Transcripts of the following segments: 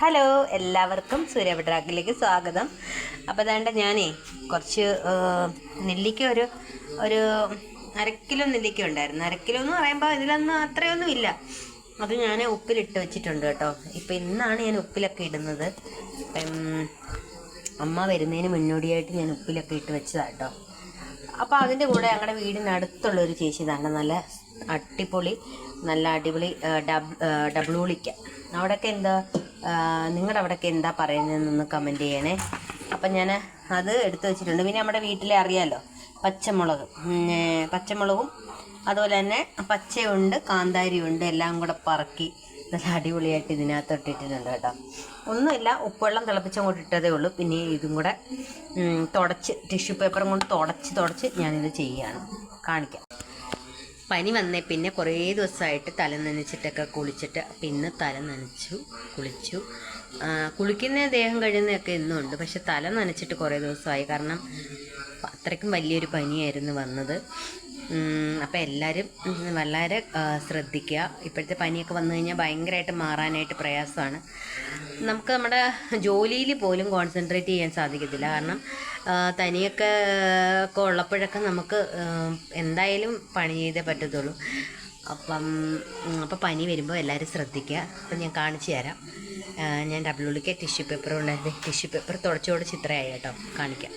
Hello, എല്ലാവർക്കും സൂര്യപട്രാക്കിലേക്ക് സ്വാഗതം. അപ്പോൾ അതാണ്ട് ഞാനേ കുറച്ച് നെല്ലിക്ക ഒരു അരക്കിലോ നെല്ലിക്ക ഉണ്ടായിരുന്നു. അരക്കിലോ എന്ന് പറയുമ്പോൾ ഇതിലൊന്നും അത്രയൊന്നും ഇല്ല. അത് ഞാൻ ഉപ്പിലിട്ട് വെച്ചിട്ടുണ്ട് കേട്ടോ. ഇപ്പം ഇന്നാണ് ഞാൻ ഉപ്പിലൊക്കെ ഇടുന്നത്. അമ്മ വരുന്നതിന് മുന്നോടിയായിട്ട് ഞാൻ ഉപ്പിലൊക്കെ ഇട്ട് വെച്ചതാണ് കേട്ടോ. അപ്പോൾ അതിൻ്റെ കൂടെ ഞങ്ങളുടെ വീടിനടുത്തുള്ളൊരു ചേച്ചി തന്നെ നല്ല അടിപൊളി ഡബിൾ ഉളിക്ക. അവിടെയൊക്കെ എന്താ, നിങ്ങളുടെ അവിടെയൊക്കെ എന്താ പറയുന്നതെന്നൊന്ന് കമൻറ്റ് ചെയ്യണേ. അപ്പം ഞാൻ അത് എടുത്തു വെച്ചിട്ടുണ്ട്. പിന്നെ നമ്മുടെ വീട്ടിലെ അറിയാമല്ലോ പച്ചമുളകും അതുപോലെ തന്നെ പച്ചയുണ്ട് കാന്താരിയുണ്ട് എല്ലാം കൂടെ പറക്കി നല്ല അടിപൊളിയായിട്ട് ഇതിനകത്ത് ഇട്ടിട്ടുണ്ട് കേട്ടോ. ഒന്നുമില്ല, ഉപ്പുവെള്ളം തിളപ്പിച്ചങ്ങോട്ട് ഇട്ടതേ ഉള്ളൂ. പിന്നെ ഇതും കൂടെ തുടച്ച് ടിഷ്യൂ പേപ്പറും കൊണ്ട് തുടച്ച് ഞാനിത് ചെയ്യുകയാണ്, കാണിക്കാം. പനി വന്നേ പിന്നെ കുറേ ദിവസമായിട്ട് തല നനച്ചിട്ടൊക്കെ കുളിച്ചിട്ട് പിന്നെ തല നനച്ചു കുളിച്ചു. കുളിക്കുന്ന ദേഹം കഴിയുന്നതൊക്കെ എന്നും ഉണ്ട്, പക്ഷെ തല നനച്ചിട്ട് കുറേ ദിവസമായി. കാരണം അത്രയ്ക്കും വലിയൊരു പനിയായിരുന്നു വന്നത്. അപ്പോൾ എല്ലാവരും വളരെ ശ്രദ്ധിക്കുക. ഇപ്പോഴത്തെ പനിയൊക്കെ വന്നു കഴിഞ്ഞാൽ ഭയങ്കരമായിട്ട് മാറാനായിട്ട് പ്രയാസമാണ്. നമുക്ക് നമ്മുടെ ജോലിയിൽ പോലും കോൺസെൻട്രേറ്റ് ചെയ്യാൻ സാധിക്കത്തില്ല. കാരണം തനിയൊക്കെ ഉള്ളപ്പോഴൊക്കെ നമുക്ക് എന്തായാലും പണി ചെയ്തേ പറ്റത്തുള്ളൂ. അപ്പോൾ പനി വരുമ്പോൾ എല്ലാവരും ശ്രദ്ധിക്കുക. അപ്പം ഞാൻ കാണിച്ചു തരാം. ഞാൻ ഡബിൾ ഉള്ളിക്ക് ടിഷ്യൂ പേപ്പർ ഉണ്ടായിരുന്നു. ടിഷ്യൂ പേപ്പർ തുടച്ചോട് ചിത്രമായി കേട്ടോ, കാണിക്കാം.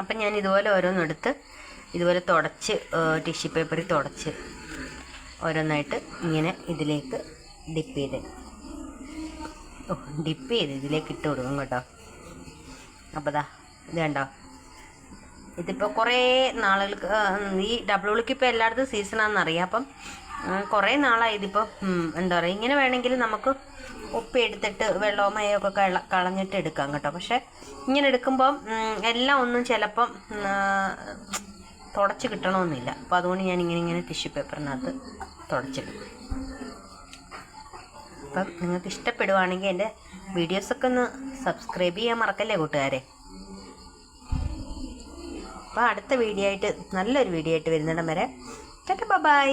അപ്പം ഞാൻ ഇതുപോലെ ഓരോന്നെടുത്ത് ഇതുപോലെ തുടച്ച് ടിഷ്യൂ പേപ്പറിൽ തുടച്ച് ഓരോന്നായിട്ട് ഇങ്ങനെ ഇതിലേക്ക് ഡിപ്പ് ചെയ്ത് ഇതിലേക്ക് ഇട്ട് കൊടുക്കും കേട്ടോ. അപ്പോൾ ഇത് കണ്ടോ, ഇതിപ്പോൾ കുറേ നാളുകൾക്ക് ഈ ഡബിൾ ഉള്ളിക്ക് ഇപ്പോൾ എല്ലായിടത്തും സീസണാണെന്നറിയാം. അപ്പം കുറേ നാളായി ഇതിപ്പോൾ എന്താ പറയുക, ഇങ്ങനെ വേണമെങ്കിൽ നമുക്ക് ഉപ്പ് എടുത്തിട്ട് വെള്ളവും മയൊക്കെ കളഞ്ഞിട്ട് എടുക്കാം കേട്ടോ. പക്ഷേ ഇങ്ങനെ എടുക്കുമ്പം എല്ലാം ഒന്നും ചിലപ്പം തുടച്ച് കിട്ടണമെന്നില്ല. അപ്പോൾ അതുകൊണ്ട് ഞാൻ ഇങ്ങനെ ടിഷ്യൂ പേപ്പറിനകത്ത് തുടച്ചിടും. അപ്പം നിങ്ങൾക്ക് ഇഷ്ടപ്പെടുവാണെങ്കിൽ എൻ്റെ വീഡിയോസൊക്കെ ഒന്ന് സബ്സ്ക്രൈബ് ചെയ്യാൻ മറക്കല്ലേ കൂട്ടുകാരെ. അപ്പോൾ അടുത്ത വീഡിയോ ആയിട്ട് നല്ലൊരു വീഡിയോ ആയിട്ട് വരുന്നിടം വരെ ടാറ്റാ ബൈ.